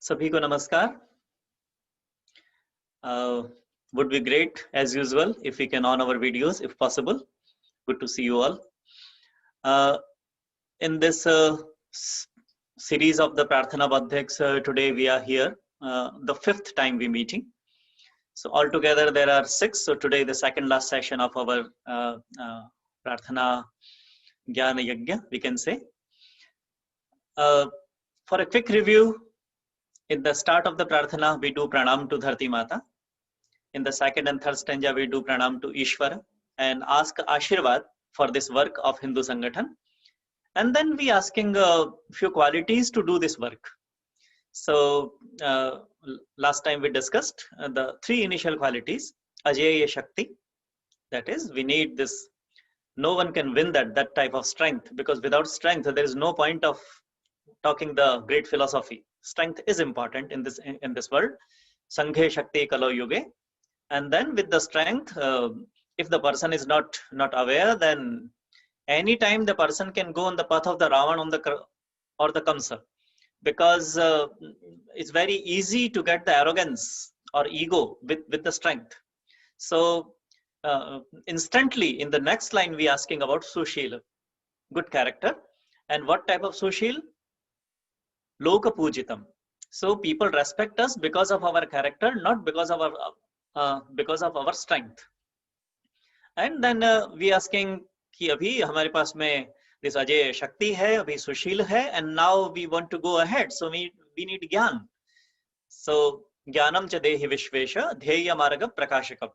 सभी को नमस्कार. Would be great as usual if we can on our videos if possible. Good to see you all. In this series of the Prarthana Badhyaks, today we are here, the fifth time we meeting. So altogether there are 6. So today the second last session of our Prarthana Jnana Yajna, we can say. For a quick review, in the start of the Prarthana, we do Pranam to Dharti Mata. In the second and third stanza, we do Pranam to Ishvara and ask Ashirvad for this work of Hindu Sangathan. And then we asking a few qualities to do this work. So last time we discussed the 3 initial qualities. Ajeya Shakti, that is, we need this. No one can win that type of strength, because without strength, there is no point of talking the great philosophy. Strength is important in this world. Sanghe Shakti Kalo Yuge. And then with the strength, if the person is not aware, then anytime the person can go on the path of the Ravan or the Kamsa, because it's very easy to get the arrogance or ego with the strength. So instantly in the next line we asking about Sushil, good character. And what type of Sushil? Loka Pujitam. So people respect us because of our character, not because of our strength. And then we asking कि अभी हमारे पास में this Ajay शक्ति है, अभी सुशील है, and now we want to go ahead, so we need ज्ञान. So ज्ञानम च देहि विश्वेश ध्येय मार्ग प्रकाशकम.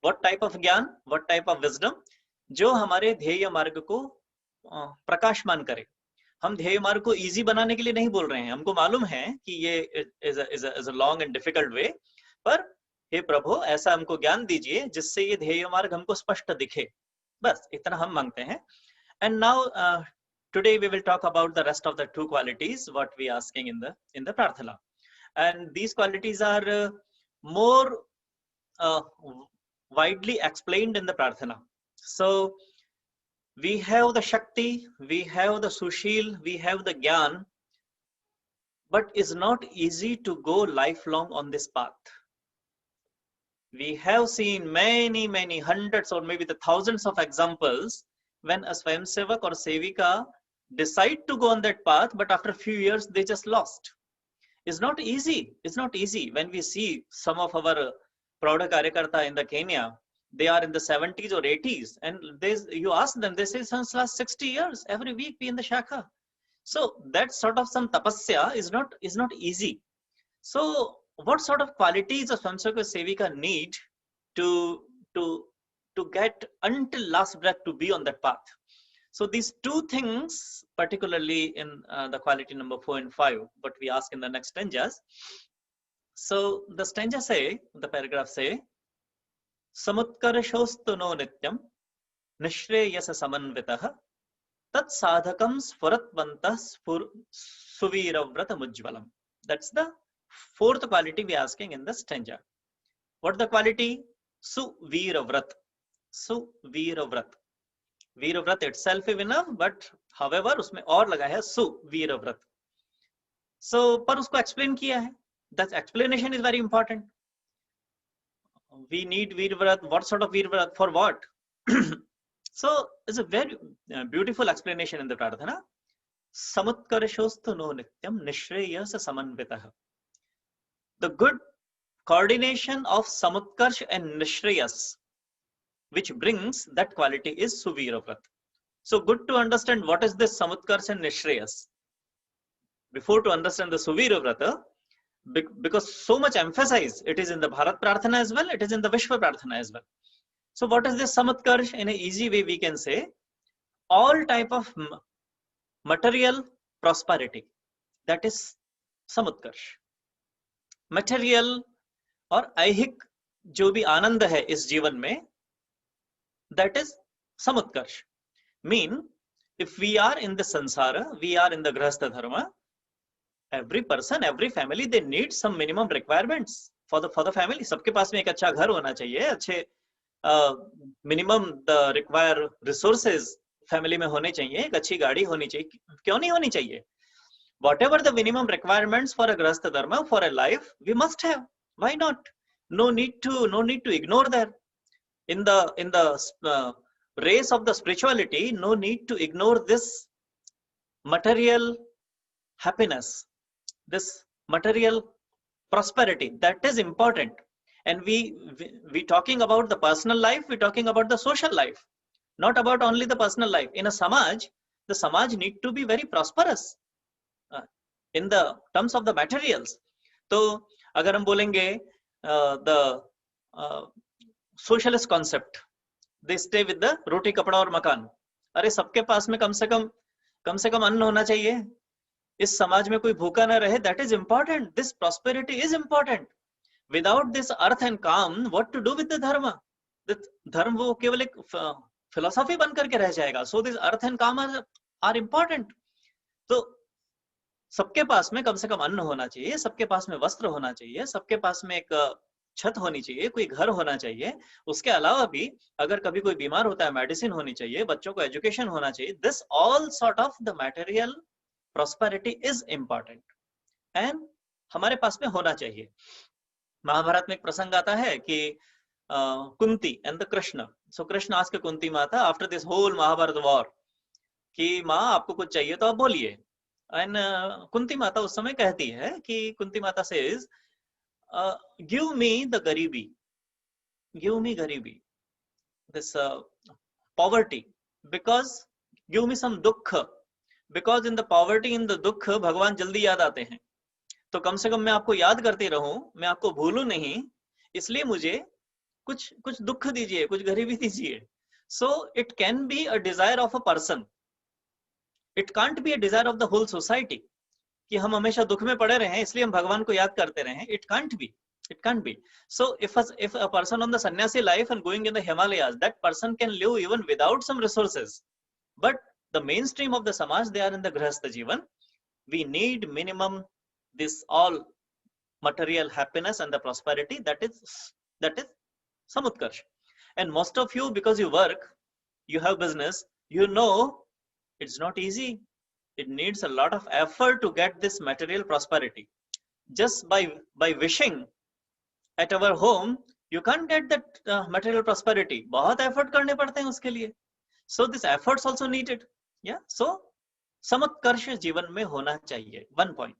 What type of ज्ञान, what type of wisdom? जो हमारे ध्येय मार्ग को प्रकाशमान करे. हम ध्येय मार्ग को इजी बनाने के लिए नहीं बोल रहे हैं. हमको मालूम है कि ये is a long and difficult way, पर हे प्रभु ऐसा हमको ज्ञान दीजिए जिससे ये ध्येय मार्ग हमको स्पष्ट दिखे. बस इतना हम मांगते हैं. And now today we will talk about the rest of the 2 qualities what we asking in the Prarthana. And these qualities are more widely explained in the Prarthana. So we have the Shakti, we have the Sushil, we have the Gyan, but it's not easy to go lifelong on this path. We have seen many hundreds or maybe the thousands of examples when a Swayamsevak or Sevika decide to go on that path, but after a few years they just lost. It's not easy. It's not easy. When we see some of our Prauda Karyakarta in the Kenya, they are in the 70s or 80s, and you ask them, they say since last 60 years, every week be in the Shakha. So that sort of some tapasya is not easy. So what sort of qualities a Swayamsevak or Sevika need to get until last breath to be on that path? So these 2 things, particularly in the quality number 4 and 5, what we ask in the next stanzas. So the stanza say, the paragraph say, Samutkarshostu no nityam nishreyasa samanvitah tat sadhakam sfuratvantah suviravrata mujvalam. That's the 4th quality we are asking in the stanza. What the quality? Suviravrat. Suviravrat. Viravrat itself is enough, but however उसमें और लगा है Suviravrat. So पर उसको explain किया है. That explanation is very important. We need Viravrat. What sort of Viravrat? For what? So it's a very beautiful explanation in the Prarthana. Samutkarshostu no nityam nishreyasa samanvitah. The good coordination of Samutkarsh and Nishreyas, which brings that quality, is Suviravrat. So good to understand what is this Samutkarsh and Nishreyas. Before to understand the Suviravrata, because so much emphasis, it is in the Bharat Prarthana as well, it is in the Vishwa Prarthana as well. So what is this Samutkarsh? In an easy way we can say, all type of material prosperity, that is Samutkarsh. Material और ऐहिक जो भी आनंद है इस जीवन में, that is samutkarsh. Mean, if we are in the sansara, we are in the grahastha dharma, every person, every family, they need some minimum requirements for the family. सबके पास में एक अच्छा घर होना चाहिए, अच्छे minimum the require resources family में होने चाहिए, एक अच्छी गाड़ी होनी चाहिए. क्यों नहीं होनी चाहिए? whatever the minimum requirements for a grahastha dharma, for a life, we must have. Why not? No need to ignore that. In the race of the spirituality, no need to ignore this material happiness, this material prosperity. That is important. And we talking about the personal life, we talking about the social life, not about only the personal life. In a samaj, the samaj need to be very prosperous in the terms of the materials. तो अगर हम बोलेंगे the socialist concept, they stay with the रोटी कपड़ा और मकान. अरे सबके पास में कम से कम अन्न होना चाहिए. इस समाज में कोई भूखा ना रहे. That is important. This prosperity is important. Without this earth and calm, what to do with the dharma? The धर्म वो केवल एक philosophy बन करके रह जाएगा. So this earth and calm are important. तो सबके पास में कम से कम अन्न होना चाहिए, सबके पास में वस्त्र होना चाहिए, सबके पास में एक छत होनी चाहिए, कोई घर होना चाहिए. उसके अलावा भी अगर कभी कोई बीमार होता है, मेडिसिन होनी चाहिए, बच्चों को एजुकेशन होना चाहिए. This all sort of the material prosperity is important and हमारे पास में होना चाहिए. महाभारत में एक प्रसंग आता है कि Kunti and the Krishna. So Krishna ask Kunti mata after this whole Mahabharata war कि माँ आपको कुछ चाहिए तो आप बोलिए. एंड कुंती माता उस समय कहती है कि Kunti mata says give me the garibi, give me garibi, this poverty, because give me some dukh, because in the poverty, in the dukh भगवान जल्दी याद आते हैं. तो कम से कम मैं आपको याद करती रहूं, मैं आपको भूलूं नहीं, इसलिए मुझे कुछ दुख दीजिए, कुछ गरीबी दीजिए. So it can be a desire of a person, it can't be a desire of the whole society कि हम हमेशा दुख में पड़े रहे इसलिए हम भगवान को याद करते रहे. It can't B, it can't be. So if a person on the sannyasi life and going in the Himalayas, that person can live even without some resources. But the mainstream of the samaj, they are in the grahastha jivan. We need minimum this all material happiness and the prosperity, that is samutkarsh. And most of you, because you work, you have business, you know it's not easy. It needs a lot of effort to get this material prosperity. Just by wishing at our home, you can't get that material prosperity. बहुत effort करने पड़ते हैं उसके लिए. So this efforts also needed. Yeah. So samutkarsh जीवन में होना चाहिए. One point.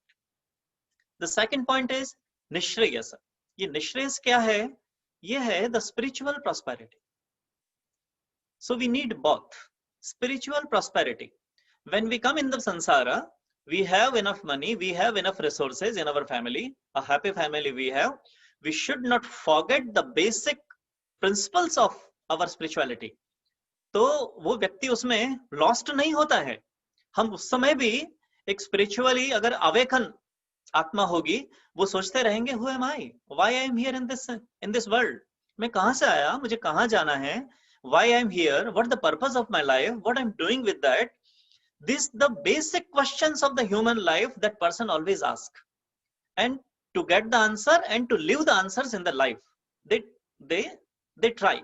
The second point is निश्रेयस. ये निश्रेयस क्या है? ये है the spiritual prosperity. So we need both spiritual prosperity. When we come in the sansara, we have enough money, we have enough resources in our family, a happy family we have. We should not forget the basic principles of our spirituality. तो वो व्यक्ति उसमें lost नहीं होता है. हम उस समय भी एक spiritually अगर awaken आत्मा होगी, वो सोचते रहेंगे who am I? Why I am here in this world? मैं कहाँ से आया? मुझे कहाँ जाना है? Why I am here? What the purpose of my life? What I am doing with that? These the basic questions of the human life that person always ask. And to get the answer and to live the answers in the life, they try.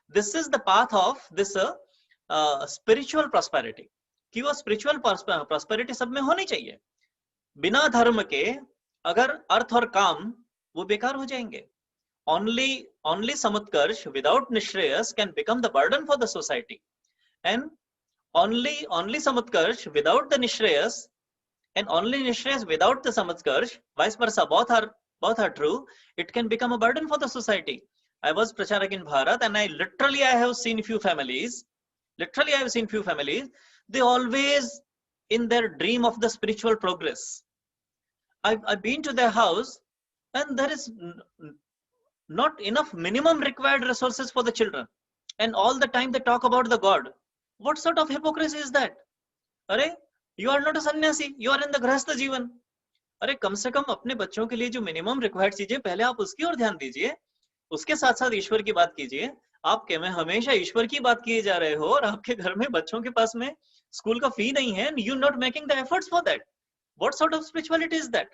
This is the path of this spiritual prosperity. कि वो spiritual prosperity सब में होनी चाहिए. बिना धर्म के अगर अर्थ और काम वो बेकार हो जाएंगे. Only samutkarsh without nishreyas can become the burden for the society. And only samutkarsh without the nishreyas, and only nishreyas without the samutkarsh, vice versa, both are true, it can become a burden for the society. I was pracharak in Bharat and I have seen few families, they always in their dream of the spiritual progress. I've been to their house and there is not enough minimum required resources for the children. And all the time they talk about the God. What sort of hypocrisy is that? Arey, you are not a sannyasi, you are in the grahastha जीवन. अरे कम से कम अपने बच्चों के लिए जो minimum required चीजें पहले आप उसकी ओर ध्यान दीजिए, उसके साथ साथ ईश्वर की बात कीजिए. आप के में हमेशा ईश्वर की बात किए जा रहे हो और आपके घर में बच्चों के पास में स्कूल का फी नहीं है, you not making the efforts for that. What sort of spirituality is that?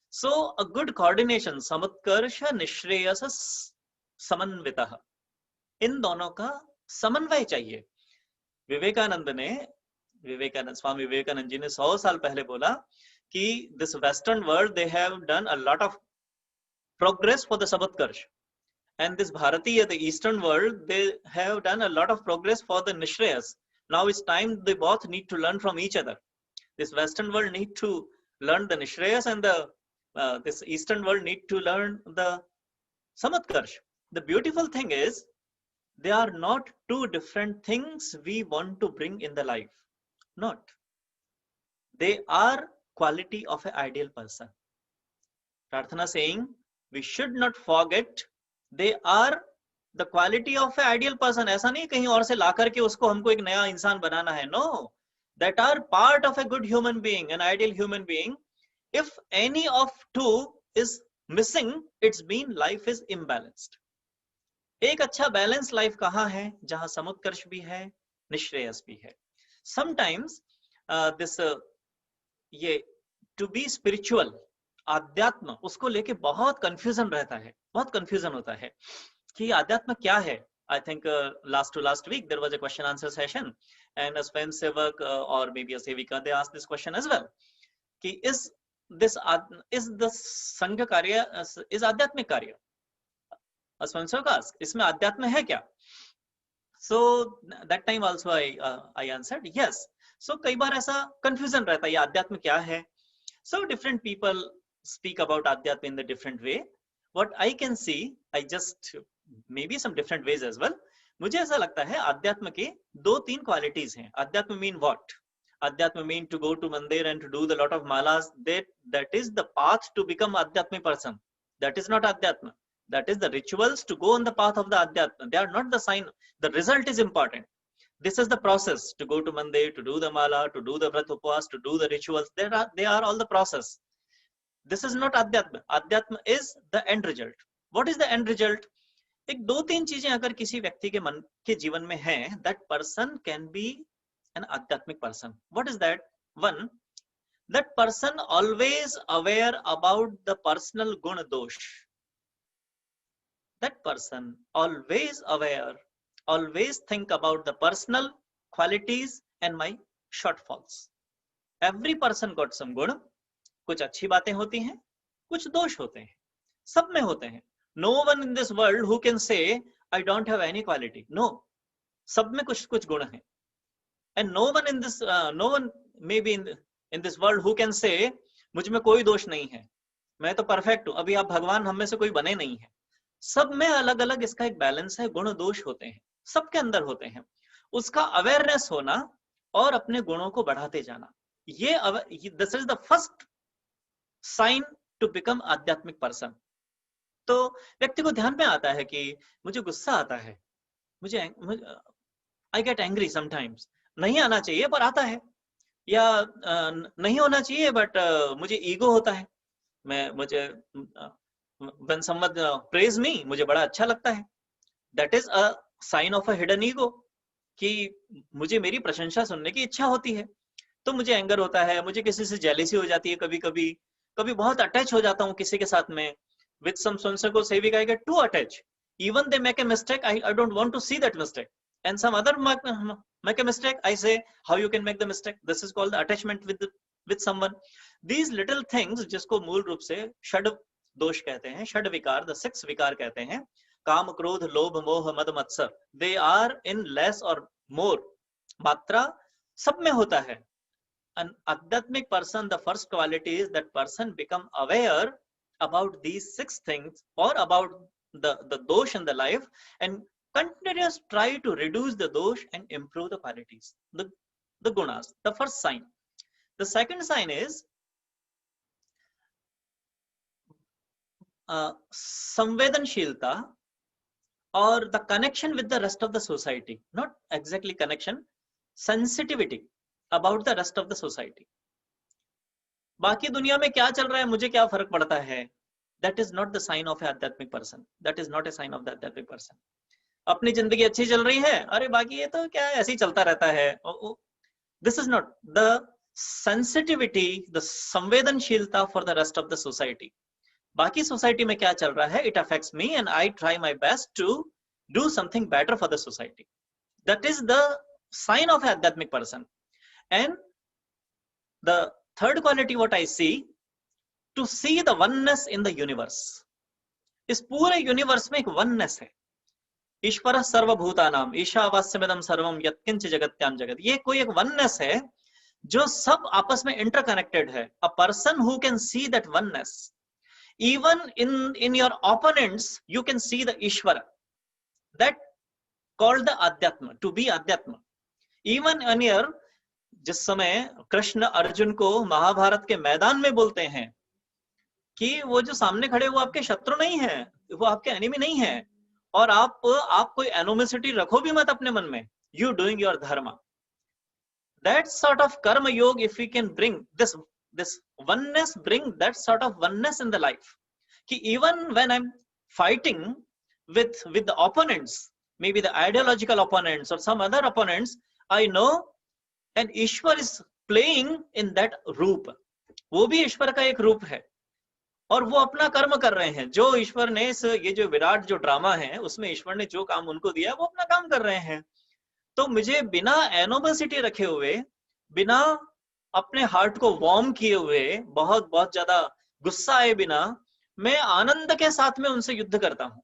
So a good coordination, samutkarsha nishreyasa samanvitah, इन दोनों का समन्वय चाहिए. स्वामी विवेकानंद जी ने 100 साल पहले बोला कि this Western world, they have done a lot of progress for the Samatkarsh, and this Bharatiya, the Eastern world, they have done a lot of progress for the Nishrayas. Now it's time they both need to learn from each other. This Western world need to learn the Nishrayas, and this Eastern world need to learn the Samatkarsh. The beautiful thing is, they are not two different things we want to bring in the life. Not. They are quality of an ideal person. Prarthana saying, we should not forget they are the quality of an ideal person. ऐसा नहीं कहीं और से ला करके उसको हमको एक नया इंसान बनाना है. No. That are part of a good human being, an ideal human being. If any of two is missing, it's mean life is imbalanced. एक अच्छा बैलेंस लाइफ कहाँ है? जहां समुत्कर्ष भी है, निश्रेयस भी है. Sometimes this ये to be spiritual, आध्यात्म, उसको लेके बहुत कंफ्यूजन रहता है, बहुत कंफ्यूजन होता है कि आध्यात्म क्या है. I think last week there was a question answer session, and a Sven Sevak or maybe a Sevika, they asked this question as well. कि is the संघ कार्य is आध्यात्मिक कार्य? Sven Sevak asked, इसमें आध्यात्म है क्या? So that time also I answered yes. So कई बार ऐसा confusion रहता है, ये आध्यात्म क्या है? So different people speak about Adhyatma in the different way. What I can see, I just maybe some different ways as well. मुझे ऐसा लगता है आध्यात्म के 2-3 qualities हैं. आध्यात्म mean what? Adhyatma mean to go to mandir and to do the lot of malas. That is the path to become Adhyatmic person. That is not Adhyatma. That is the rituals to go on the path of the Adhyatma. They are not the sign. The result is important. This is the process to go to mandir, to do the mala, to do the vrat upwas, to do the rituals. They are all the process. This is not Adhyatma. Adhyatma is the end result. What is the end result? एक 2-3 चीजें अगर किसी व्यक्ति के मन के जीवन में हैं, that person can be an Adhyatmic person. What is that? One, that person always aware about the personal guna dosh. That person always aware, always think about the personal qualities and my shortfalls. Every person got some guna. कुछ अच्छी बातें होती हैं, कुछ दोष होते हैं, सब में होते हैं. No one in this world who can say I don't have any quality. No, सब में कुछ कुछ गुण हैं. And no one in this no one maybe in this world who can say मुझ में कोई दोष नहीं है, मैं तो परफेक्ट हूं. अभी आप भगवान हम में से कोई बने नहीं है. सब में अलग अलग इसका एक बैलेंस है, गुण दोष होते हैं, सबके अंदर होते हैं. उसका अवेयरनेस होना और अपने गुणों को बढ़ाते जाना, ये this is the first sign to become आध्यात्मिक पर्सन. तो व्यक्ति को ध्यान में आता है कि मुझे गुस्सा आता है, मुझे आई गेट एंग्री समटाइम्स. नहीं आना चाहिए पर आता है, या नहीं होना चाहिए बट मुझे ईगो होता है. मुझे when someone praise me, मुझे बड़ा अच्छा लगता है. That is a sign of a hidden ego, कि मुझे मेरी प्रशंसा सुनने की इच्छा होती है. तो मुझे एंगर होता है, मुझे किसी से जेलेसी हो जाती है, कभी बहुत अटैच हो जाता हूँ किसी के साथ में. With some so-and-so Sevika, I get too attached. Even they make a mistake, I don't want to see that mistake. And some other make a mistake, I say, how you can make the mistake? This is called the attachment with someone. These little things, जिसको मूल रूप से षड दोष कहते हैं, षड विकार, the 6 विकार कहते हैं, काम, क्रोध, लोभ, मोह, मद, मत्सर. They are in less or more मात्रा सब में होता है. An Adhyatmic person, the first quality is that person become aware about these 6 things or about the dosh in the life, and continuously try to reduce the dosh and improve the qualities, the gunas. The first sign. The second sign is samvedanshilta, or the connection with the rest of the society. Not exactly connection, sensitivity about the rest of the society. बाकी दुनिया में क्या चल रहा है, मुझे क्या फर्क पड़ता है? That is not the sign of an Adhyatmic person. That is not a sign of the Adhyatmic person. अपनी जिंदगी अच्छी चल रही है, अरे बाकी ये तो क्या ऐसे ही चलता रहता है. This is not the sensitivity, the संवेदनशीलता for the rest of the society. बाकी सोसाइटी में क्या चल रहा है, it affects me and I try my best to do something better for the society. That is the sign of an Adhyatmic person. And the third quality what I see, to see the oneness in the universe. इस पूरे universe में एक oneness है। ईश्वर सर्वभूतानाम ईशावास्यमिदं सर्वम यत्किंच जगत्याम जगत, ये कोई एक वननेस है जो सब आपस में इंटरकनेक्टेड है। A person who can see that oneness, even in your opponents you can see the Ishvara, that called the Adhyatma, to be Adhyatma. Even on your, जिस समय कृष्ण अर्जुन को महाभारत के मैदान में बोलते हैं कि वो जो सामने खड़े वो आपके शत्रु नहीं है, वो आपके एनिमी नहीं है, और आप कोई एनोमिसिटी रखो भी मत अपने मन में, you doing your dharma. That sort of karma yoga, if we can bring this oneness, bring that sort of oneness in the life, कि even when I'm fighting with the opponents, maybe the ideological opponents or some other opponents, I know and Ishwar is playing in that रूप, वो भी ईश्वर का एक रूप है और वो अपना कर्म कर रहे हैं। जो ईश्वर ने ये जो विराट जो ड्रामा है उसमें ईश्वर ने जो काम उनको दिया वो अपना काम कर रहे हैं। तो मुझे बिना एनोबसिटी रखे हुए, बिना अपने हार्ट को वार्म किए हुए, बहुत बहुत ज्यादा गुस्सा आए बिना, मैं आनंद के साथ में उनसे युद्ध करता हूं।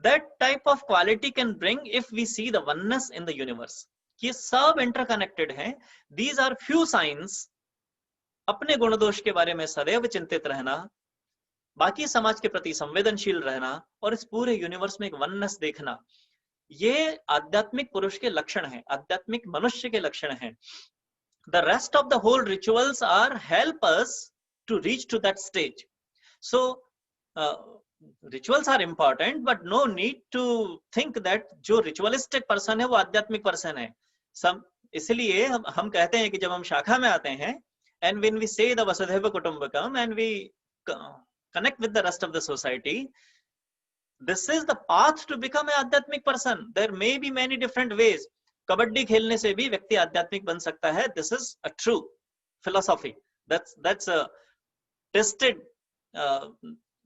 That type of quality can bring if we see the oneness in the universe, कि सब इंटरकनेक्टेड हैं। These are few signs। अपने गुण दोष के बारे में सदैव चिंतित रहना, बाकी समाज के प्रति संवेदनशील रहना, और इस पूरे यूनिवर्स में एक वननेस देखना, ये आध्यात्मिक पुरुष के लक्षण हैं, आध्यात्मिक मनुष्य के लक्षण हैं। The rest of the whole rituals are help us to reach to that stage. So rituals are important, but no need to think that जो ritualistic person है वो आध्यात्मिक person है। इसलिए हम कहते हैं कि जब हम शाखा में आते हैं, and when we say the Vasudhaiva Kutumbakam and we connect with the rest of the society, this is the path to become an आध्यात्मिक person. There may be many different ways. Kabaddi खेलने से भी व्यक्ति आध्यात्मिक बन सकता है। This is a true philosophy. That's a tested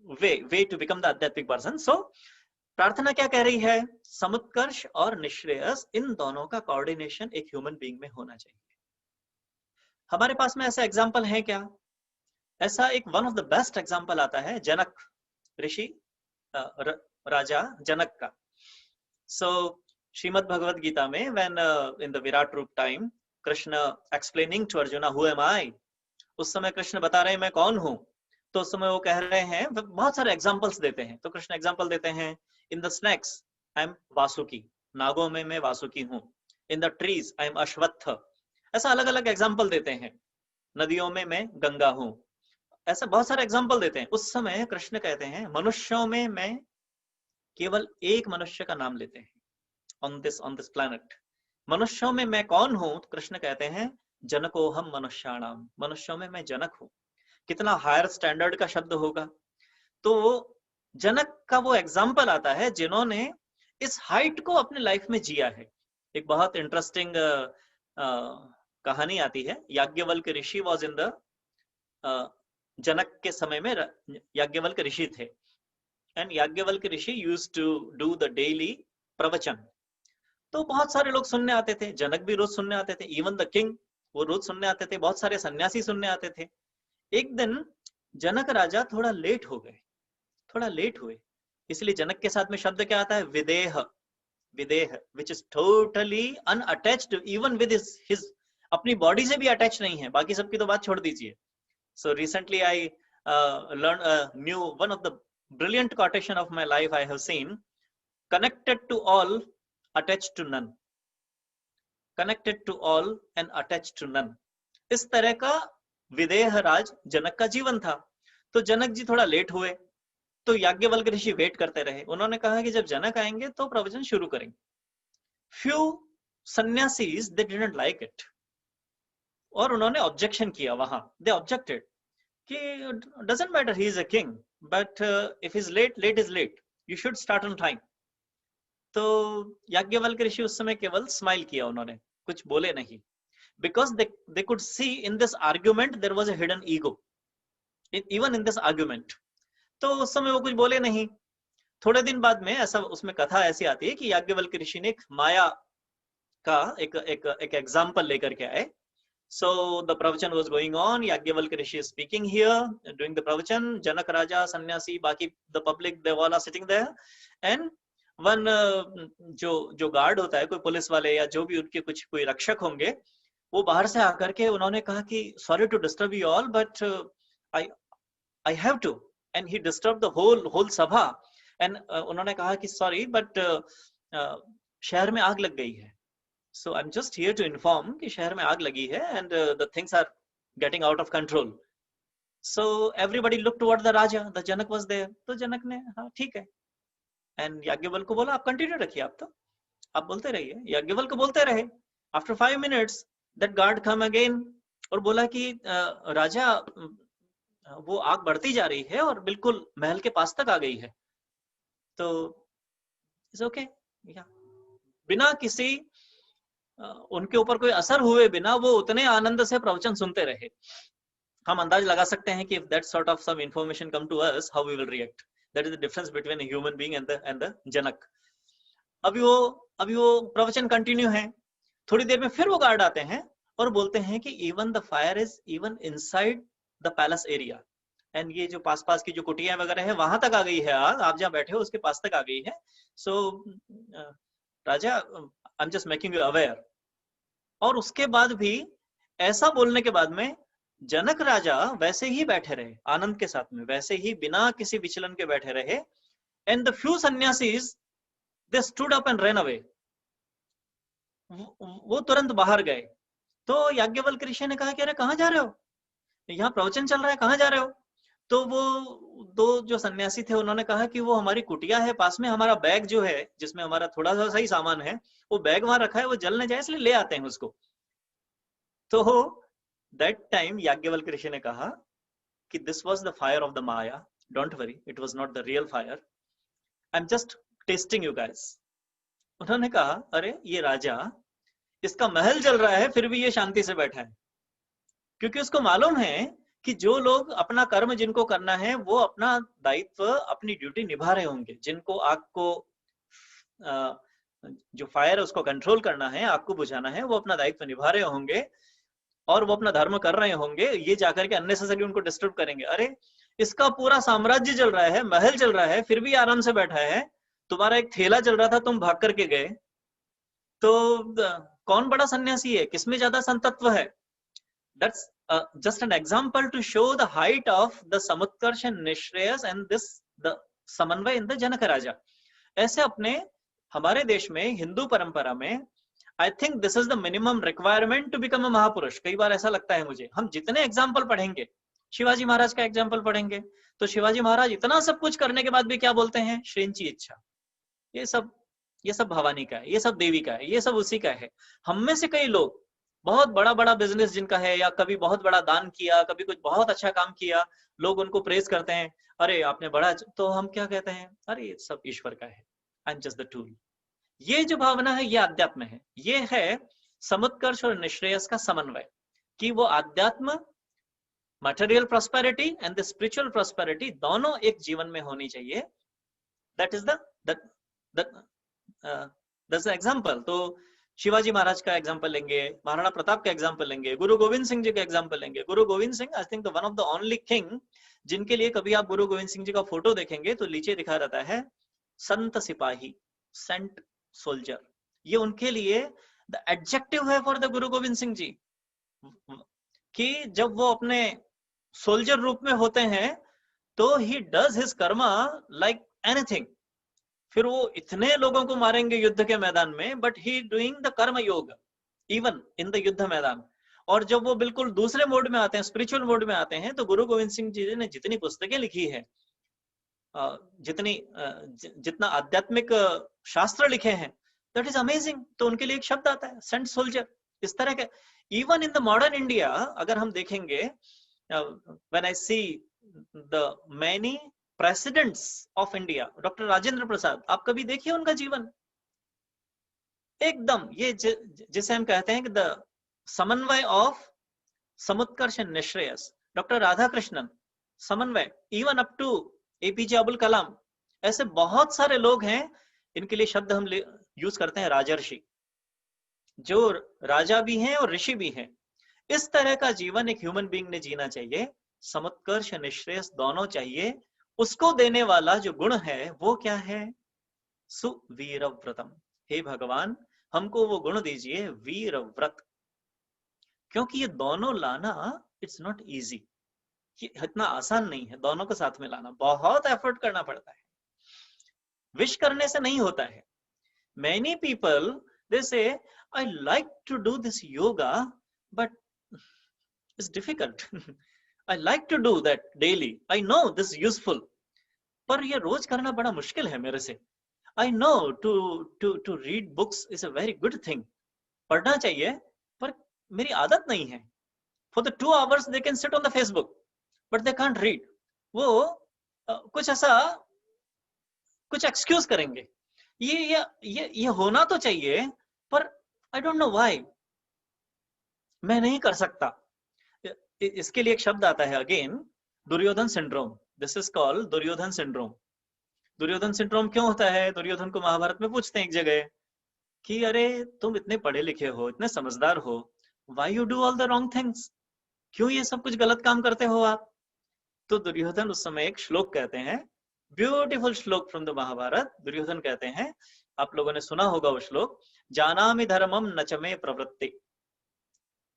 way to become the आध्यात्मिक person. So प्रार्थना क्या कह रही है? समुत्कर्ष और निश्रेयस, इन दोनों का कोऑर्डिनेशन एक ह्यूमन बीइंग में होना चाहिए। हमारे पास में ऐसा एग्जाम्पल है क्या? ऐसा एक one of the best example आता है जनक ऋषि, राजा जनक का। सो श्रीमद् भगवद गीता में when in the virat roop time Krishna explaining to Arjuna who am I, उस समय कृष्ण बता रहे हैं मैं कौन हूं। तो उस समय वो कह रहे हैं, बहुत सारे एग्जांपल्स देते हैं। तो कृष्ण एग्जांपल देते हैं, in the snakes I am Vasuki, नागों में मैं वासुकी हूं। In the trees I am Ashvattha. ऐसा अलग अलग एग्जांपल देते हैं। नदियों में मैं गंगा हूं। ऐसा बहुत सारे एग्जांपल देते हैं। उस समय कृष्ण कहते हैं मनुष्यों में मैं केवल एक मनुष्य का नाम लेते हैं on this planet। मनुष्यों में मैं कौन हूं? कृष्ण कहते हैं जनकोहम मनुष्याणाम, मनुष्यों में मैं जनक हूं। कितना हायर स्टैंडर्ड का शब्द होगा। तो जनक का वो एग्जाम्पल आता है जिन्होंने इस हाइट को अपने लाइफ में जिया है। एक बहुत इंटरेस्टिंग कहानी आती है। Yajnavalkya rishi was in the, Janak के समय में याज्ञवल्क्य ऋषि थे, and Yajnavalkya rishi used to do the daily pravachan. तो बहुत सारे लोग सुनने आते थे, जनक भी रोज सुनने आते थे, इवन द किंग वो रोज सुनने आते थे, बहुत सारे सन्यासी सुनने आते थे। एक दिन जनक राजा थोड़ा लेट हो गए, थोड़ा लेट हुए, इसलिए जनक के साथ में शब्द क्या आता है? Videh, Videh, which is totally unattached even with his, अपनी बॉडी से भी अटैच नहीं है, बाकी सबकी तो बात छोड़ दीजिए। So recently I learn new one of the brilliant quotation of my life I have seen, connected to all attached to none, connected to all and attached to none. इस तरह का विदेह राज जनक का जीवन था। तो जनक जी थोड़ा लेट हुए, तो याज्ञवल्क्य ऋषि वेट करते रहे। उन्होंने कहा कि जब जनक आएंगे तो प्रवचन शुरू करेंगे। Few sanyasis they didn't like it, और उन्होंने ऑब्जेक्शन किया वहां। दे ऑब्जेक्टेड कि doesn't matter, he is a king, but if is late, late is late, you should start on time. तो याज्ञवल्क्य ऋषि उस समय केवल स्माइल किया, उन्होंने कुछ बोले नहीं, because they could see in this argument there was a hidden ego even in this argument। तो उस समय वो कुछ बोले नहीं। थोड़े दिन बाद में ऐसा उसमें कथा ऐसी आती है कि याज्ञवल्क्य ऋषि ने एक माया का एक एग्जाम्पल लेकर के आए So the pravachan was going on. Yagyavalkya Rishi is speaking here, doing the pravachan. Janak Raja, Sannyasi, Baki, the public, they all are sitting there. And one जो गार्ड होता है, कोई पुलिस वाले या जो भी उनके कुछ कोई रक्षक होंगे, वो बाहर से आकर के उन्होंने कहा कि sorry to disturb you all, but I have to. And he disturbed the whole sabha. And उन्होंने कहा कि sorry, but शहर में आग लग गई है. So I'm just here to inform कि शहर में आग लगी है and the things are getting out of control. So everybody looked toward the Raja. The Janak was there. तो जनक ने हाँ ठीक है. And याज्ञवल्क्य को बोला आप कंटिन्यू रखिए, आप बोलते रहिए. याज्ञवल्क्य बोलते रहे. After 5 minutes that guard come again और बोला कि राजा वो आग बढ़ती जा रही है और बिल्कुल महल के पास तक आ गई है. तो इट्स ओके. बिना किसी उनके ऊपर कोई असर हुए बिना वो उतने आनंद से प्रवचन सुनते रहे. हम अंदाज लगा सकते हैं कि if that sort of some information come to us, how we will react. That is the difference between a human being and the Janak. अभी वो प्रवचन कंटिन्यू है. थोड़ी देर में फिर वो गार्ड आते हैं और बोलते हैं कि even the fire is even inside the palace area. And ये जो पास की जो कुटियां वगैरह है वहां तक आ गई है आग. आप जहाँ बैठे हो उसके पास तक आ गई है. So Raja, I'm just making you aware. और उसके बाद भी ऐसा बोलने के बाद में जनक राजा वैसे ही बैठे रहे आनंद के साथ में, वैसे ही बिना किसी विचलन के बैठे रहे. And the few sannyasis they stood up and ran away. वो तुरंत बाहर गए. तो याज्ञवल्क्य ऋषि ने कहा कि अरे कहाँ जा रहे हो, यहाँ प्रवचन चल रहा है, कहाँ जा रहे हो. तो वो दो जो सन्यासी थे उन्होंने कहा कि वो हमारी कुटिया है पास में, हमारा बैग जो है जिसमें हमारा थोड़ा सा सही सामान है वो बैग वहां रखा है, वो जल न जाए इसलिए ले आते हैं उसको. तो दैट टाइम याज्ञवल्क्य ऋषि ने कहा कि this was the fire of the Maya, don't worry, it was not the real fire, I am just testing you guys. उन्होंने कहा अरे ये राजा, इसका महल जल रहा है फिर भी ये शांति से बैठा है, क्योंकि उसको मालूम है कि जो लोग अपना कर्म जिनको करना है वो अपना दायित्व अपनी ड्यूटी निभा रहे होंगे. जिनको आग को जो फायर है उसको कंट्रोल करना है, आग को बुझाना है, वो अपना दायित्व निभा रहे होंगे और वो अपना धर्म कर रहे होंगे. ये जाकर के अननेसेसरी उनको डिस्टर्ब करेंगे. अरे इसका पूरा साम्राज्य जल रहा है, महल जल रहा है, फिर भी आराम से बैठा है. तुम्हारा एक थैला जल रहा था, तुम भाग करके गए. तो कौन बड़ा सन्यासी है, किसमें ज्यादा संतत्व है. That's just an example to show the height of the Samutkarsh and Nishreyas and the Samanvay in the Janaka Raja. ऐसे अपने हमारे देश में हिंदू परंपरा में I think this is the minimum requirement to become a महापुरुष. कई बार ऐसा लगता है मुझे, हम जितने एग्जाम्पल पढ़ेंगे, शिवाजी महाराज का एग्जाम्पल पढ़ेंगे तो शिवाजी महाराज इतना सब कुछ करने के बाद भी क्या बोलते हैं, श्रेंची इच्छा. ये सब भवानी का है, ये सब देवी का है, ये सब उसी का है. हम में से कई लोग बहुत बड़ा बिजनेस जिनका है, या कभी बहुत बड़ा दान किया, कभी कुछ बहुत अच्छा काम किया, लोग उनको प्रेज करते हैं, अरे आपने बड़ा, तो हम क्या कहते हैं, अरे ये सब ईश्वर का है, I am just the tool. ये जो भावना है ये आध्यात्म है. ये है समुत्कर्ष और निश्रेयस का समन्वय, कि वो आध्यात्म, material prosperity and the spiritual prosperity दोनों एक जीवन में होनी चाहिए. That is the example. तो शिवाजी महाराज का एग्जाम्पल लेंगे, महाराणा प्रताप का एग्जाम्पल लेंगे, गुरु गोविंद सिंह जी का एग्जाम्पल लेंगे. गुरु Govind Singh I think one of the only king जिनके लिए कभी आप गुरु गोविंद सिंह जी का फोटो देखेंगे तो नीचे दिखा रहता है संत सिपाही, सेंट सोल्जर. ये उनके लिए द एडजेक्टिव है फॉर द गुरु गोविंद सिंह जी, कि जब वो अपने सोल्जर रूप में होते हैं तो he does his Karma like anything. फिर वो इतने लोगों को मारेंगे युद्ध के मैदान में, बट ही डूइंग द कर्म योग इवन इन द युद्ध मैदान. और जब वो बिल्कुल दूसरे मोड में आते हैं, स्पिरिचुअल मोड में आते हैं, तो गुरु गोविंद सिंह जी ने जितनी पुस्तकें लिखी है, जितना आध्यात्मिक शास्त्र लिखे हैं, दैट इज अमेजिंग. तो उनके लिए एक शब्द आता है सेंट सोल्जर. इस तरह के even in the modern India अगर हम देखेंगे, when I see the many presidents of India, doctor Rajendra Prasad, आप कभी देखिए उनका जीवन, एकदम ये जिसे हम कहते हैं कि the samanvay of samutkarsh and nishreyas. Doctor Radhakrishnan, samanvay. Even up to APJ Abdul Kalam. ऐसे बहुत सारे लोग हैं, इनके लिए शब्द हम यूज करते हैं राजर्षि, जो राजा भी हैं और ऋषि भी हैं. इस तरह का जीवन एक ह्यूमन बीइंग ने जीना चाहिए। समुत्कर्ष निश्रेयस दोनों चाहिए। उसको देने वाला जो गुण है वो क्या है? सुवीरव्रतम। हे भगवान, हमको वो गुण दीजिए, वीरव्रत। क्योंकि ये दोनों लाना इट्स नॉट इजी, ये इतना आसान नहीं है। दोनों को साथ में लाना बहुत एफर्ट करना पड़ता है, विश करने से नहीं होता है। Many people they say I like to do this yoga but it's difficult. I like to do that daily. I know this is useful. पर ये रोज करना बड़ा मुश्किल है मेरे से। I know to read books is a very good thing. पढ़ना चाहिए पर मेरी आदत नहीं है। For the 2 hours they can sit on the Facebook but they can't read. वो कुछ ऐसा कुछ एक्सक्यूज करेंगे। ये होना तो चाहिए पर आई डोंट नो व्हाई मैं नहीं कर सकता। इसके लिए एक शब्द आता है again, Duryodhan syndrome. This is called Duryodhan syndrome. Duryodhan syndrome क्यों होता है? दुर्योधन को महाभारत में पूछते हैं एक जगह कि अरे तुम इतने पढ़े लिखे हो, इतने समझदार हो, why you do all the wrong things? क्यों ये सब कुछ गलत काम करते हो आप? तो दुर्योधन उस समय एक श्लोक कहते हैं, ब्यूटीफुल श्लोक फ्रॉम द महाभारत। दुर्योधन कहते हैं, आप लोगों ने सुना होगा वो श्लोक, जानामि धर्मम न च मे प्रवृत्ति,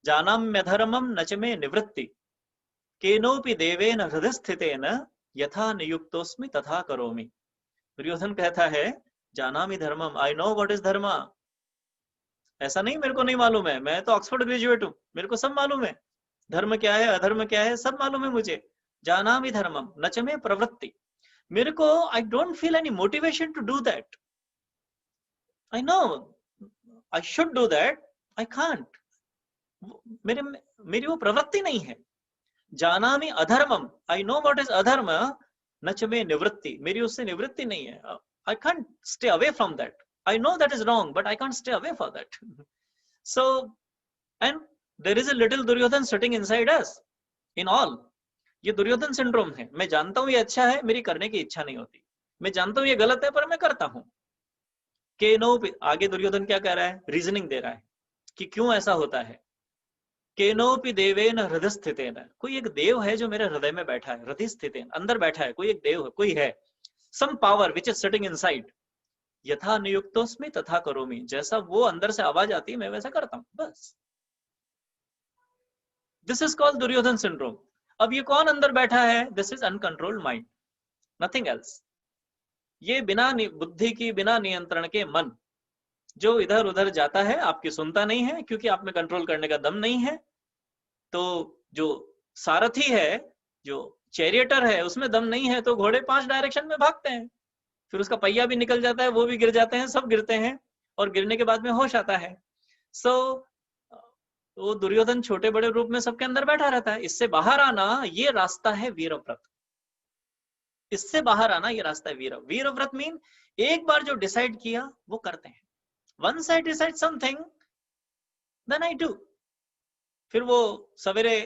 जानाम्य धर्मम न च मे निवृत्ति, केनोपि देवेन हृदय स्थितेन यथा नियुक्तोस्मि तथा करोमि। दुर्योधन कहता है, जानामि धर्मम, आई नो व्हाट इज धर्म। ऐसा नहीं मेरे को नहीं मालूम है, मैं तो ऑक्सफोर्ड ग्रेजुएट हूं, मेरे को सब मालूम है, धर्म क्या है अधर्म क्या है सब मालूम है मुझे। जानामि धर्मम न च मे प्रवृत्ति, मेरे को I don't feel any motivation to do that. I know I should do that, I can't, मेरी वो प्रवृत्ति नहीं है। जानामि अधर्मम, I know what is adharma, न च मे निवृत्ति, मेरी उससे निवृत्ति नहीं है। I can't stay away from that, I know that is wrong but I can't stay away for that. So and there is a little Duryodhan sitting inside us in all. ये Duryodhan syndrome है। मैं जानता हूं ये अच्छा है, मेरी करने की इच्छा नहीं होती। मैं जानता हूं ये गलत है पर मैं करता हूं। केनोपि, आगे दुर्योधन क्या कह रहा है, रीजनिंग दे रहा है कि क्यों ऐसा होता है। केनोपि देवेन हृदय स्थितेन, कोई एक देव है जो मेरे हृदय में बैठा है, हृदय स्थितेन, अंदर बैठा है, कोई एक देव है, कोई है, some power which is sitting inside, यथा नियुक्तोस्मि तथा करोमि, जैसा वो अंदर से आवाज आती है मैं वैसा करता हूं, बस। This is called Duryodhan syndrome. अब ये कौन अंदर बैठा है? This is uncontrolled mind, nothing else. ये बिना बुद्धि की, बिना नियंत्रण के मन जो इधर उधर जाता है, आपकी सुनता नहीं है क्योंकि आप में कंट्रोल करने का दम नहीं है। तो जो सारथी है, जो चैरियटर है, उसमें दम नहीं है तो घोड़े 5 डायरेक्शन में भागते हैं, फिर उसका पहिया भी निकल जाता है, वो भी गिर जाते हैं, सब गिरते हैं और गिरने के बाद में होश आता है। सो वो दुर्योधन छोटे बड़े रूप में सबके अंदर बैठा रहता है। इससे बाहर आना ये रास्ता है वीरव्रत, इससे बाहर आना ये रास्ता है वीरव्रत। मीन एक बार जो डिसाइड किया वो करते हैं। Once I decide something then I do. फिर वो सवेरे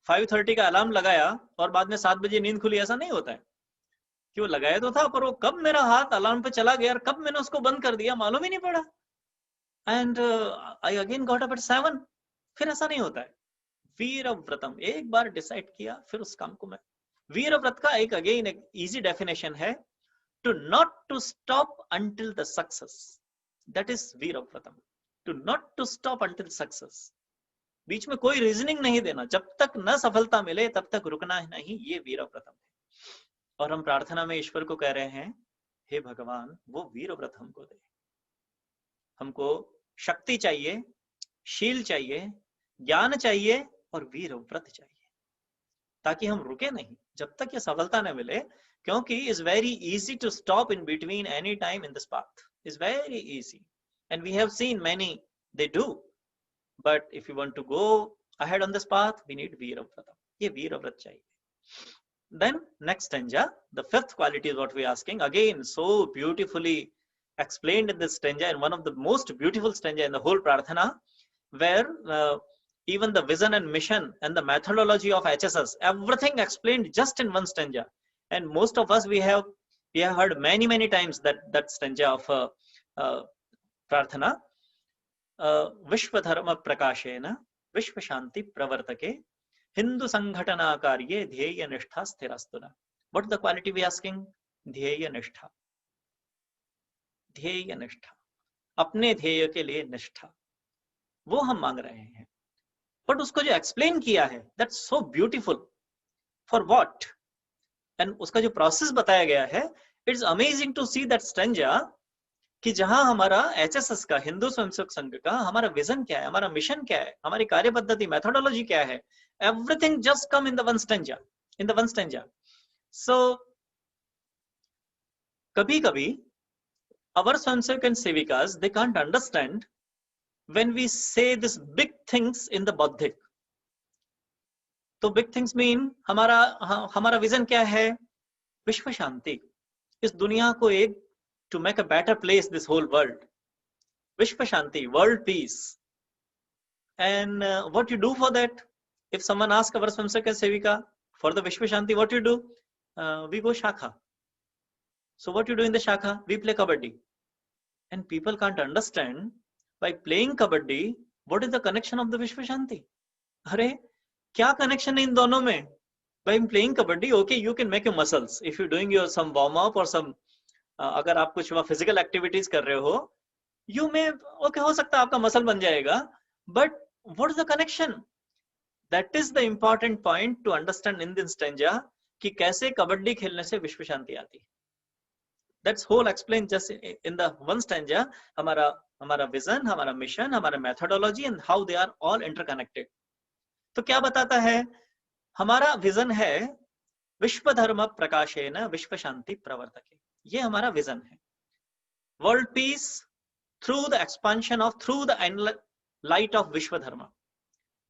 5:30 का अलार्म लगाया और बाद में 7 बजे नींद खुली, ऐसा नहीं होता है कि वो लगाया तो था पर वो कब मेरा हाथ अलार्म पे चला गया और कब मैंने उसको बंद कर दिया मालूम ही नहीं पड़ा। And I again got up at 7। फिर ऐसा नहीं होता है। वीरव्रतम, एक बार डिसाइड किया फिर उस काम को मैं। वीरव्रत का एक अगेन एक इजी डेफिनेशन है, to not to stop until the success, that is veervratam. To not to stop until success, बीच में कोई रीजनिंग नहीं देना, जब तक न सफलता मिले तब तक रुकना नहीं, ये वीरव्रतम है। और हम प्रार्थना में ईश्वर को कह रहे हैं, हे भगवान वो वीरव्रत हमको दे। हमको शक्ति चाहिए, शील चाहिए, ज्ञान चाहिए और वीरव्रत चाहिए, ताकि हम रुके नहीं जब तक ये सफलता न मिले। क्योंकि is very easy to stop in between any time in this path, is very easy and we have seen many they do, but if you want to go ahead on this path we need veervrat. ये वीरव्रत चाहिए। Then next stanza, the 5th quality is what we are asking, again so beautifully explained in this stanza, and one of the most beautiful stanza in the whole prarthana, where even the vision and mission and the methodology of HSS, everything explained just in one stanza. And most of us we have heard many times that stanza of prarthana. विश्व धर्म प्रकाशेन विश्व शांति प्रवर्तके हिंदू संघटना कार्ये ध्येय निष्ठा स्थिरास्तुना. What the quality we asking? ध्येय निष्ठा. ध्येय निष्ठा, अपने ध्येय के लिए निष्ठा, वो हम मांग रहे हैं. बट उसको जो एक्सप्लेन किया है, that's so beautiful. For what? And उसका जो प्रोसेस बताया गया है, it's amazing to see that स्ट्रेंजा, कि जहां हमारा एचएसएस का, हिंदू स्वयंसेवक संघ का, हमारा विजन क्या है, हमारा मिशन क्या है, हमारी कार्य पद्धति, मेथोडोलॉजी क्या है, everything just come in the one stanza, in the one stanza. So कभी कभी our Swayamsevak and Sevikas, they can't understand when we say this big things in the Bauddhic. तो big things mean हमारा vision क्या है? विश्व शांति, इस दुनिया को एक, to make a better place this whole world. विश्व शांति, world peace. And what you do for that? If someone asks our Swayamsevak and Sevika for the Vishwa Shanti, what you do? We go shakha. So what you do in the shakha? We play kabaddi. And people can't understand, by playing kabaddi, what is the connection of the Vishwa Shanti? अरे क्या connection है इन दोनों में? By playing kabaddi, okay, you can make your muscles. If you're doing your some warm up or some, अगर आप कुछ physical activities कर रहे हो, you may, okay, हो सकता है आपका muscle बन जाएगा. But what is the connection? That is the important point to understand in this stanza, कि कैसे कबड्डी खेलने से विश्व शांति आती है. That's whole explained just in the one stanza. हमारा विजन, हमारा मिशन, हमारा methodology and how they are all interconnected. तो क्या बताता है? हमारा विजन है विश्व धर्म प्रकाशेन विश्व शांति प्रवर्तके. ये हमारा विजन है. World peace through the expansion of, through the light of विश्व धर्म.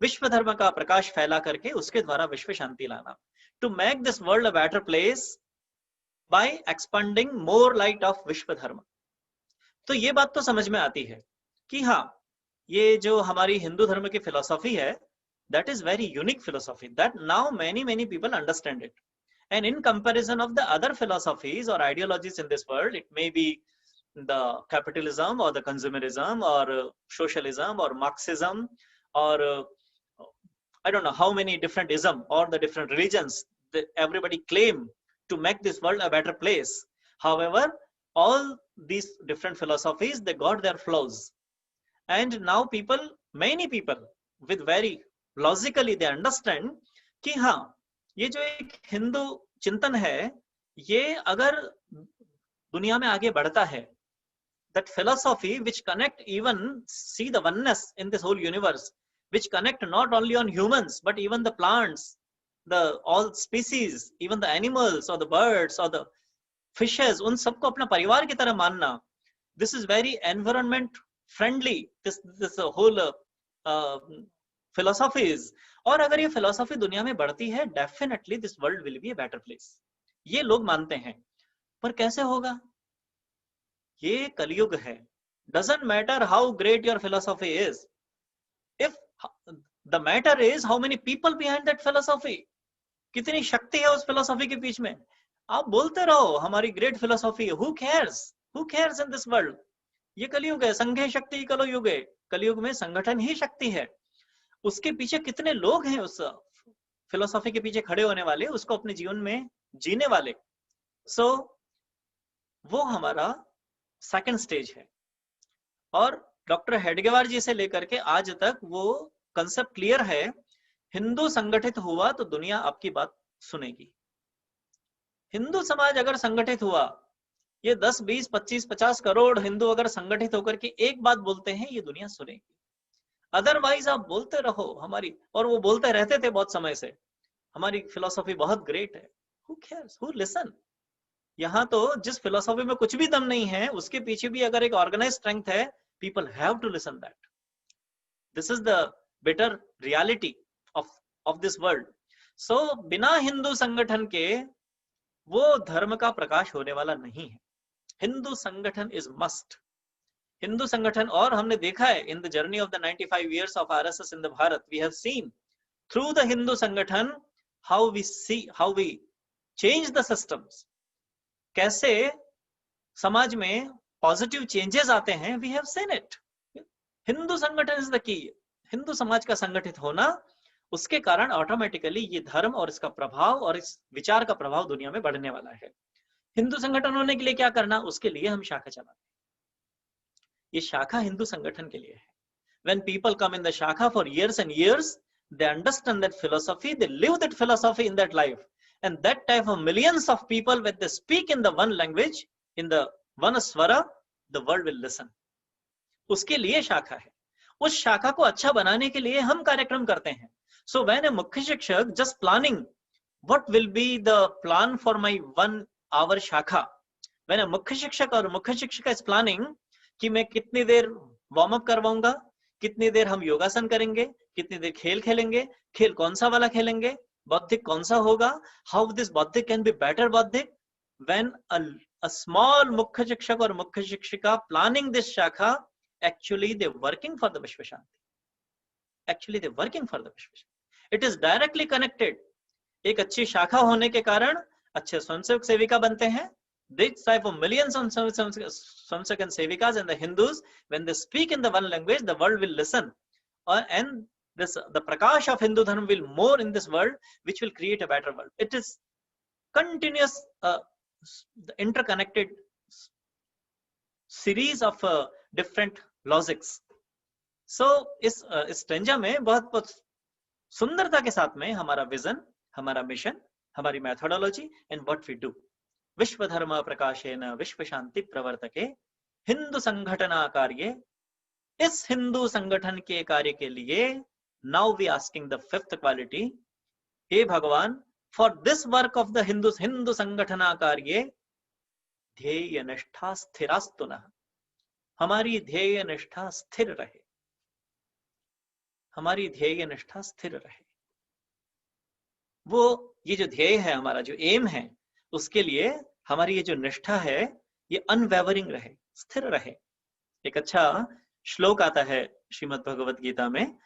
विश्व धर्म का प्रकाश फैला करके उसके द्वारा विश्व शांति लाना. To make this world a better place by expanding more light of विश्व धर्म. तो ये बात तो समझ में आती है कि हाँ, ये जो हमारी हिंदू धर्म की फिलोसॉफी है, that is very unique philosophy that now many people understand it. And in comparison of the other philosophies or ideologies in this world, it may be the capitalism or the consumerism or socialism or Marxism or I don't know how many different ism or the different religions that everybody claim to make this world a better place. However, all these different philosophies, they got their flaws. And now people, many people with very logically they understand कि हाँ, ये जो एक हिंदू चिंतन है, ये अगर दुनिया में आगे बढ़ता है, that philosophy which connect, even see the oneness in this whole universe, which connect not only on humans but even the plants, the all species, even the animals or the birds or the fishes, उन सबको अपना परिवार की तरह मानना. This is very environment friendly. This whole philosophy is. और अगर ये philosophy दुनिया में बढ़ती है, definitely this world will be a better place. ये लोग मानते हैं. पर कैसे होगा? ये कलयुग है. Doesn't matter how great your philosophy is. If the matter is how many people behind that philosophy. कितनी शक्ति है उस फिलोसॉफी के बीच में. आप बोलते रहो हमारी ग्रेट फिलोसॉफी है. Who cares in this world? ये कलयुग है. संघे शक्ति कलयुग है. कलयुग में संगठन ही शक्ति है. उसके पीछे कितने लोग हैं उस फिलोसॉफी के पीछे खड़े होने वाले, उसको अपने जीवन में जीने वाले. सो वो हमारा सेकंड स्टेज है. और डॉक्टर हेडगेवार जी से लेकर के आज तक वो कंसेप्ट क्लियर है. हिंदू संगठित हुआ तो दुनिया आपकी बात सुनेगी. हिंदू समाज अगर संगठित हुआ, ये 10, 20, 25, 50 करोड़ हिंदू अगर संगठित होकर के एक बात बोलते हैं, ये दुनिया सुनेगी. अदरवाइज आप बोलते रहो हमारी, और वो बोलते रहते थे बहुत समय से, हमारी फिलोसॉफी बहुत ग्रेट है. Who cares? Who listen? यहाँ तो जिस फिलोसॉफी में कुछ भी दम नहीं है, उसके पीछे भी अगर एक ऑर्गेनाइज स्ट्रेंथ है, people have to listen that. This is the better reality of this world. So बिना हिंदू संगठन के वो धर्म का प्रकाश होने वाला नहीं है. हिंदू संगठन is must. हिंदू संगठन, और हमने देखा है in the journey of the 95 years of RSS in the Bharat, we have seen through the Hindu संगठन how we change the systems. कैसे समाज में पॉजिटिव चेंजेस आते हैं. We have seen it. Hindu संगठन इज द की। हिंदू समाज का संगठित होना, उसके कारण ऑटोमेटिकली ये धर्म और इसका प्रभाव और इस विचार का प्रभाव दुनिया में बढ़ने वाला है। हिंदू संगठन होने के लिए क्या करना, उसके लिए हम शाखा चलाते हैं। ये शाखा हिंदू संगठन के लिए है। When people come in the shakha for years and years, they understand that philosophy, they live that philosophy in that life, and that type of millions of people, when they speak in the one language, in the one swara, the world will listen. उसके लिए शाखा है। उस शाखा को अच्छा बनाने के लिए हम कार्यक्रम करते हैं। So when a मुख्य शिक्षक just planning what will be the plan for my 1 hour शाखा, when a मुख्य शिक्षक और मुख्य शिक्षिका is planning कि मैं कितनी देर वार्म अप करवाऊंगा, कितनी देर हम योगासन करेंगे, कितनी देर खेल खेलेंगे, खेल कौन सा वाला खेलेंगे, बौद्धिक कौन सा होगा, how this bauddhik can be better bauddhik, when a small mukhya shikshak और mukhya shikshika planning this shakha, actually they working for the vishwa shanti, actually they working for the vishwa shanti. It is directly connected. एक अच्छी शाखा होने के कारण अच्छे स्वयंसेवक सेविका बनते हैं। This type of millions of Samsak and Sevikas and the Hindus, when they speak in the one language, the world will listen. And the Prakash of Hindu Dharma will more in this world, which will create a better world. It is continuous, interconnected series of different logics. So, इस stanza में बहुत सुंदरता के साथ में हमारा vision, हमारा mission, हमारी methodology and what we do. विश्व धर्म प्रकाशेन विश्व शांति प्रवर्तके हिंदू संगठना कार्ये। इस हिंदू संगठन के कार्य के लिए now we asking the 5th quality, हे भगवान, for this work of the Hindu sangathana कार्ये ध्येय निष्ठा स्थिरास्तु नः। हमारी ध्येय निष्ठा स्थिर रहे, हमारी ध्येय निष्ठा स्थिर रहे। वो ये जो ध्येय है, हमारा जो एम है, उसके लिए हमारी ये जो निष्ठा है ये अनवेवरिंग रहे, स्थिर रहे। एक अच्छा श्लोक आता है श्रीमद् भगवत गीता में,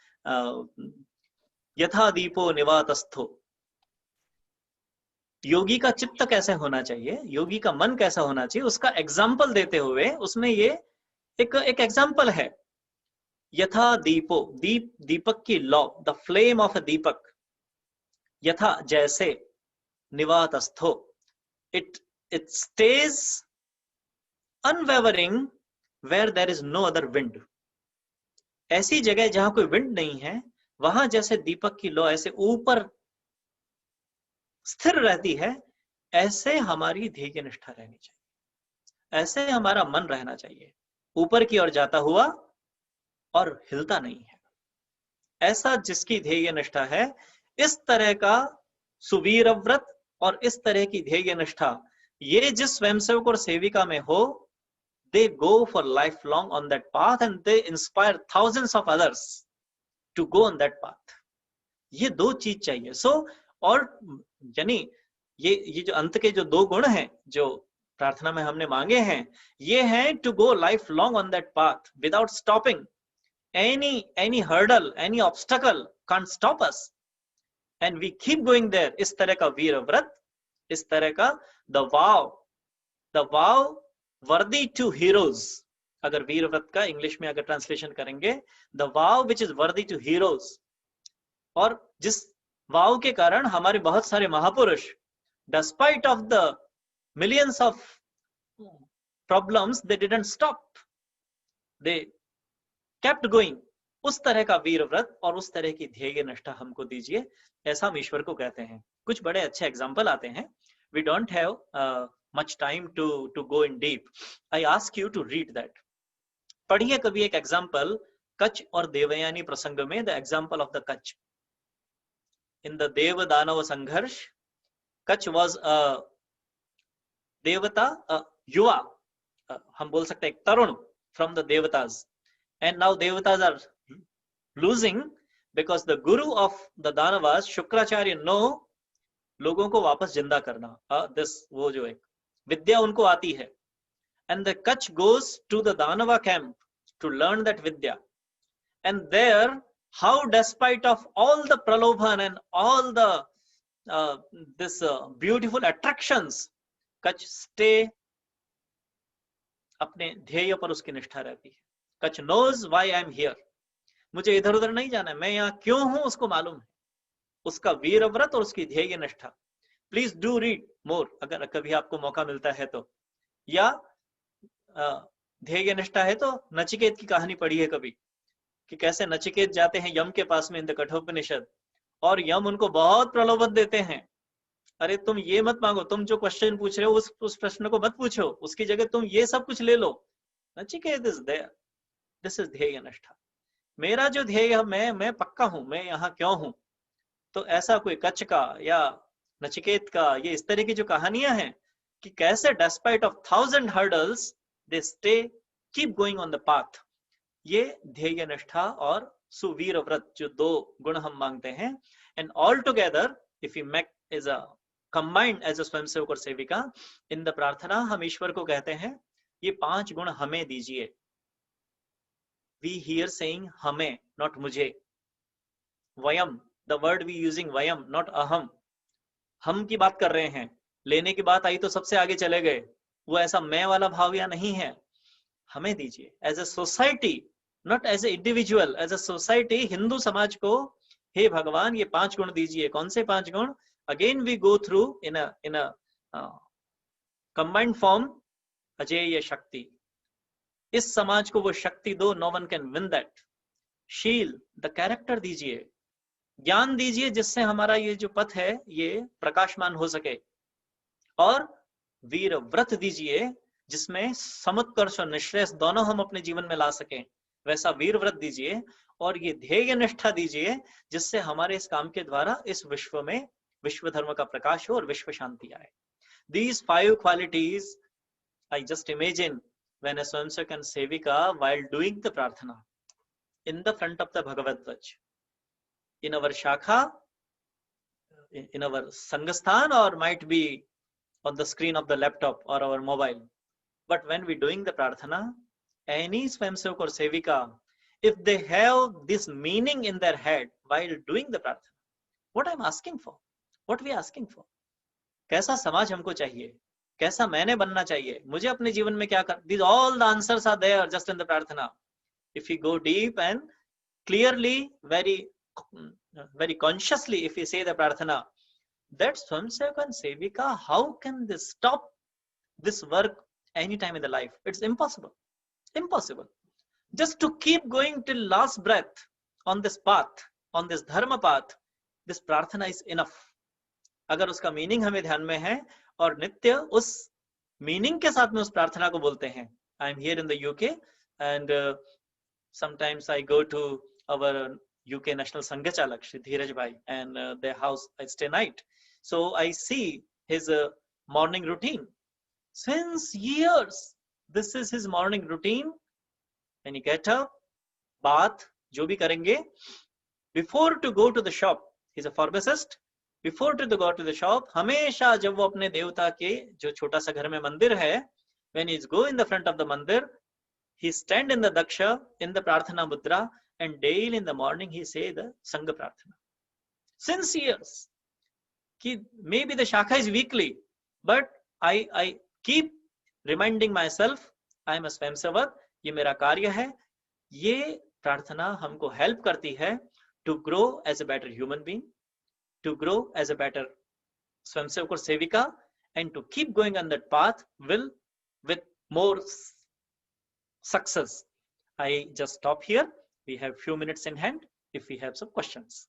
यथा दीपो निवातस्थो। योगी का चित्त कैसे होना चाहिए, योगी का मन कैसा होना चाहिए, उसका एग्जाम्पल देते हुए उसमें ये एक एग्जाम्पल है। यथा दीपो, दीपक की लौ, द फ्लेम ऑफ अ दीपक, यथा जैसे, निवातस्थो, it stays unwavering where there is no other wind. ऐसी जगह जहां कोई विंड नहीं है, वहां जैसे दीपक की लौ ऐसे ऊपर स्थिर रहती है, ऐसे हमारी ध्येय निष्ठा रहनी चाहिए, ऐसे हमारा मन रहना चाहिए, ऊपर की ओर जाता हुआ और हिलता नहीं है। ऐसा जिसकी ध्येय निष्ठा है, इस तरह का सुवीर व्रत और इस तरह की ध्येय निष्ठा ये जिस स्वयंसेवक और सेविका में हो, they go for lifelong on that path and they inspire thousands of others to go on that path. ये दो चीज चाहिए। सो और यानी ये जो अंत के जो 2 गुण हैं जो प्रार्थना में हमने मांगे हैं, ये हैं to go life long on that path without stopping. any hurdle, any obstacle can't stop us, and we keep going there. इस तरह का वीर व्रत, इस तरह का the vow worthy to heroes, अगर वीर व्रत का इंग्लिश में अगर ट्रांसलेशन करेंगे, the vow which is worthy to heroes, और जिस वाव के कारण हमारे बहुत सारे महापुरुष despite of the millions of problems they didn't stop, they kept going. उस तरह का वीर व्रत और उस तरह की ध्येय निष्ठा हमको दीजिए, ऐसा हम ईश्वर को कहते हैं। कुछ बड़े अच्छे एग्जाम्पल आते हैं। We don't have much time to go in deep. I ask you to read that. पढ़िए कभी एक एग्जाम्पल कच्छ और देवयानी प्रसंग में, the example of the Kutch. In the देव दानव संघर्ष, कच्छ was a देवता, युवा, हम बोल सकते हैं एक तरुण from the devatas, and now devatas are losing because the guru of the danavas, Shukracharya, know लोगों को वापस जिंदा करना, this वो जो एक विद्या उनको आती है, and the Kutch goes to the Danava camp to learn that vidya, and there how despite of all the pralobhan and all the this beautiful attractions, Kutch stay अपने ध्येय पर उसकी निष्ठा रहती है। कच knows why I am here. मुझे इधर उधर नहीं जाना है, मैं यहाँ क्यों हूं उसको मालूम है, उसका वीर व्रत और उसकी ध्येय निष्ठा. प्लीज डू रीड मोर अगर कभी आपको मौका मिलता है तो, या ध्येय निष्ठा है तो नचिकेत की कहानी पढ़ी है कभी, कि कैसे नचिकेत जाते हैं यम के पास में इन द कठोपनिषद, और यम उनको बहुत प्रलोभन देते हैं. अरे तुम ये मत मांगो, तुम जो क्वेश्चन पूछ रहे हो उस प्रश्न को मत पूछो, उसकी जगह तुम ये सब कुछ ले लो. Nachiket is there, this is dhyey nishtha. मेरा जो ध्येय है, मैं पक्का हूं, मैं यहाँ क्यों हूं. तो ऐसा कोई कच्छ का या नचिकेत का, ये इस तरह की जो कहानियां हैं कि कैसे despite of 1000 hurdles they stay keep going on the path, ये ध्येय निष्ठा और सुवीर व्रत जो दो गुण हम मांगते हैं. And all together if you make as a combined as a swayamsevak और सेविका इन द प्रार्थना, हम ईश्वर को कहते हैं ये 5 गुण हमें दीजिए. वी हियर सेइंग हमें, नॉट मुझे. वयम, the word we using Vayam, not अहम. हम की बात कर रहे हैं, लेने की बात आई तो सबसे आगे चले गए, वो ऐसा मैं वाला भाव या नहीं है. हमें दीजिए as a society, not as a individual, as a society. Hindu समाज को हे भगवान ये 5 गुण दीजिए. कौन से 5 गुण? Again we go through in a combined form. अजेय शक्ति, इस समाज को वो शक्ति दो, no one can win that. शील, द कैरेक्टर दीजिए. ज्ञान दीजिए जिससे हमारा ये जो पथ है ये प्रकाशमान हो सके. और वीर व्रत दीजिए जिसमें समुत्कर्ष और निश्रेयस दोनों हम अपने जीवन में ला सकें, वैसा वीर व्रत दीजिए. और ये ध्येय निष्ठा दीजिए जिससे हमारे इस काम के द्वारा इस विश्व में विश्व धर्म का प्रकाश हो और विश्व शांति आए. These 5 qualities I just imagine when a swamsevak and sevika while doing the prarthana in the front of the Bhagavad Dvaj, in our shakha, in our sanghasthan, or might be on the screen of the laptop or our mobile. But when we doing the prarthana, any swamsevak or sevika, if they have this meaning in their head while doing the prarthana, what I'm asking for, what we asking for, कैसा समाज हमको चाहिए, कैसा मैंने बनना चाहिए, मुझे अपने जीवन में क्या कर. These all the answers are there just in the prarthana. If you go deep and clearly, very consciously, if you say the prarthana, that swamsevak and sevika, how can they stop this work anytime in the life? It's impossible. Impossible. Just to keep going till last breath on this path, on this dharma path, this prarthana is enough. अगर उसका meaning हमें ध्यान में है और नित्य उस meaning के साथ में उस प्रार्थना को बोलते हैं. I am here in the UK and sometimes I go to our UK national संघ चालक Shri Dheeraj bhai and their house I stay night. So I see his morning routine. Since years this is his morning routine. When you get up, bath, जो भी करेंगे, before to go to the shop, he's a pharmacist. Before to go to the shop, हमेशा जब वो अपने देवता के जो छोटा सा घर में मंदिर है, when he go in the front of the mandir, he stand in the daksha in the prarthana mudra, and daily in the morning he say the sangha prarthana. Since years, maybe the shakha is weekly, but I keep reminding myself, I am a swamsevak, ये मेरा कार्य है. ये प्रार्थना हमको help करती है to grow as a better human being, to grow as a better swamsevak or sevika, and to keep going on that path with more success. I just stop here. We have few minutes in hand if we have some questions.